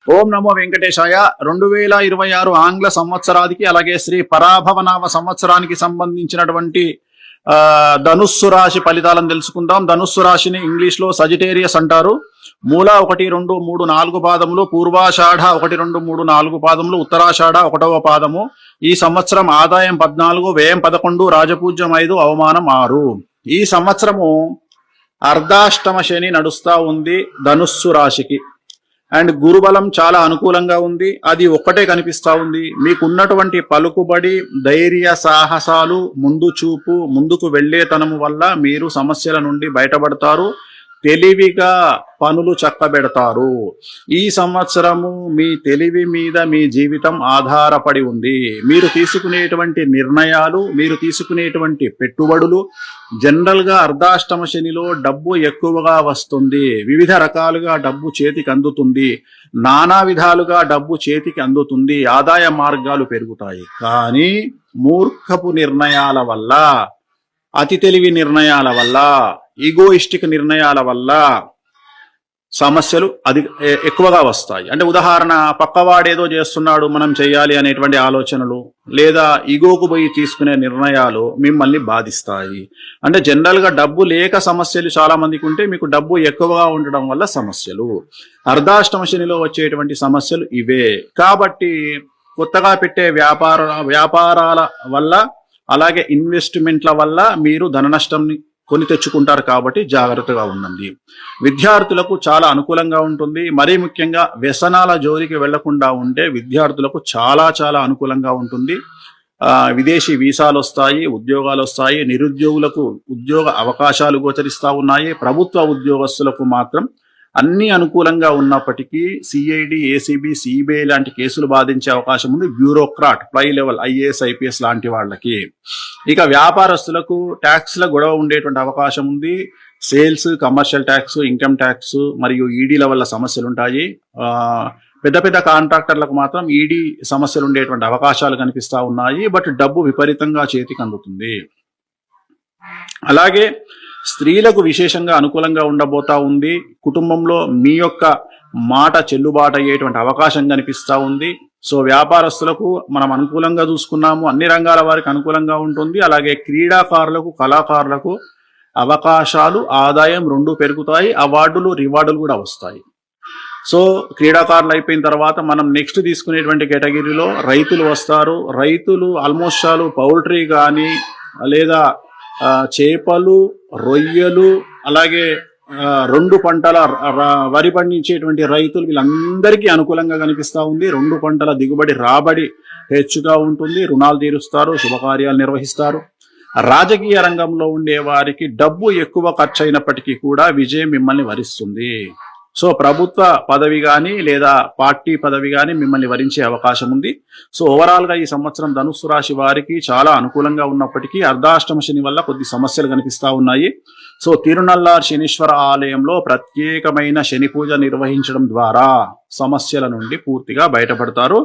ఓం నమో వెంకటేశాయ. 2026 ఆంగ్ల సంవత్సరానికి అలాగే శ్రీ పరాభవనామ సంవత్సరానికి సంబంధించినటువంటి ధనుస్సు రాశి ఫలితాలను తెలుసుకుందాం. ధనుస్సు రాశిని ఇంగ్లీష్ లో సజిటేరియస్ అంటారు. మూల 1, 2, 3, 4 పాదములు, పూర్వాషాఢ 1, 2, 3, 4 పాదములు, ఉత్తరాషాఢ 1వ పాదము. ఈ సంవత్సరం ఆదాయం 14, వ్యయం 11, రాజపూజ్యం 5, అవమానం 6. ఈ సంవత్సరము అర్ధాష్టమ శని నడుస్తా ఉంది ధనుస్సు రాశికి. అండ్ గురుబలం చాలా అనుకూలంగా ఉంది. అది ఒక్కటే కనిపిస్తా ఉంది. మీకున్నటువంటి పలుకుబడి, ధైర్య సాహసాలు, ముందు చూపు, ముందుకు వెళ్లేతనము వల్ల మీరు సమస్యల నుండి బయటపడతారు. తెలివిగా పనులు చక్కబెడతారు. ఈ సంవత్సరము మీ తెలివి మీద మీ జీవితం ఆధారపడి ఉంది. మీరు తీసుకునేటువంటి నిర్ణయాలు, మీరు తీసుకునేటువంటి పెట్టుబడులు, జనరల్ గా అర్ధాష్టమ శనిలో డబ్బు ఎక్కువగా వస్తుంది. వివిధ రకాలుగా డబ్బు చేతికి అందుతుంది. నానా విధాలుగా డబ్బు చేతికి అందుతుంది. ఆదాయ మార్గాలు పెరుగుతాయి. కానీ మూర్ఖపు నిర్ణయాల వల్ల, అతి తెలివి నిర్ణయాల వల్ల, ఈగోయిస్టిక్ నిర్ణయాల వల్ల సమస్యలు ఎక్కువగా వస్తాయి. అంటే ఉదాహరణ, పక్కవాడేదో చేస్తున్నాడు మనం చేయాలి అనేటువంటి ఆలోచనలు, లేదా ఈగోకు పోయి తీసుకునే నిర్ణయాలు మిమ్మల్ని బాధిస్తాయి. అంటే జనరల్ గా డబ్బు లేక సమస్యలు చాలా మందికి ఉంటే, మీకు డబ్బు ఎక్కువగా ఉండడం వల్ల సమస్యలు. అర్ధాష్టమ శనిలో వచ్చేటువంటి సమస్యలు ఇవే. కాబట్టి కొత్తగా పెట్టే వ్యాపారాల వల్ల, అలాగే ఇన్వెస్ట్మెంట్ల వల్ల మీరు ధన నష్టంని కొని తెచ్చుకుంటారు. కాబట్టి జాగ్రత్తగా ఉండండి. విద్యార్థులకు చాలా అనుకూలంగా ఉంటుంది. మరీ ముఖ్యంగా వ్యసనాల జోలికి వెళ్లకుండా ఉంటే విద్యార్థులకు చాలా చాలా అనుకూలంగా ఉంటుంది. విదేశీ వీసాలు వస్తాయి, ఉద్యోగాలు వస్తాయి. నిరుద్యోగులకు ఉద్యోగ అవకాశాలు గోచరిస్తా ఉన్నాయి. ప్రభుత్వ ఉద్యోగస్తులకు మాత్రం అన్ని అనుకూలంగా ఉన్నప్పటికీ సిఐడి, ఏసీబీ, సిబిఐ లాంటి కేసులు బాధించే అవకాశం ఉంది. బ్యూరోక్రాట్, పై లెవెల్ ఐఏఎస్, ఐపీఎస్ లాంటి వాళ్ళకి. ఇక వ్యాపారస్తులకు ట్యాక్స్ల గొడవ ఉండేటువంటి అవకాశం ఉంది. Sales, commercial tax, income tax మరియు ఈడీల వల్ల సమస్యలు ఉంటాయి. పెద్ద పెద్ద కాంట్రాక్టర్లకు మాత్రం ఈడీ సమస్యలు ఉండేటువంటి అవకాశాలు కనిపిస్తా ఉన్నాయి. బట్ డబ్బు విపరీతంగా చేతికి అందుతుంది. అలాగే స్త్రీలకు విశేషంగా అనుకూలంగా ఉండబోతా ఉంది. కుటుంబంలో మీ యొక్క మాట చెల్లుబాటు అయ్యేటువంటి అవకాశం కనిపిస్తా ఉంది. సో వ్యాపారస్తులకు మనం అనుకూలంగా చూసుకున్నాము. అన్ని రంగాల వారికి అనుకూలంగా ఉంటుంది. అలాగే క్రీడాకారులకు, కళాకారులకు అవకాశాలు, ఆదాయం రెండు పెరుగుతాయి. అవార్డులు, రివార్డులు కూడా వస్తాయి. సో క్రీడాకారులు అయిపోయిన తర్వాత మనం నెక్స్ట్ తీసుకునేటువంటి కేటగిరీలో రైతులు వస్తారు. రైతులు ఆల్మోస్ట్ చాలు పౌల్ట్రీ కానీ, లేదా చేపలు, రొయ్యలు, అలాగే 2 పంటల వరి పండించేటువంటి రైతులు, వీళ్ళందరికీ అనుకూలంగా కనిపిస్తా ఉంది. 2 పంటల దిగుబడి, రాబడి హెచ్చుగా ఉంటుంది. రుణాలు తీరుస్తారు, శుభకార్యాలు నిర్వహిస్తారు. రాజకీయ రంగంలో ఉండే వారికి డబ్బు ఎక్కువ ఖర్చు అయినప్పటికీ కూడా విజయం మిమ్మల్ని వరిస్తుంది. సో ప్రభుత్వ పదవి కానీ లేదా పార్టీ పదవి కానీ మిమ్మల్ని వరించే అవకాశం ఉంది. సో ఓవరాల్ గా ఈ సంవత్సరం ధనుస్సు రాశి వారికి చాలా అనుకూలంగా ఉన్నప్పటికీ అర్ధాష్టమ శని వల్ల కొద్ది సమస్యలు కనిపిస్తా ఉన్నాయి. సో తిరునల్లార్ శనీశ్వర ఆలయంలో ప్రత్యేకమైన శని పూజ నిర్వహించడం ద్వారా సమస్యల నుండి పూర్తిగా బయటపడతారు.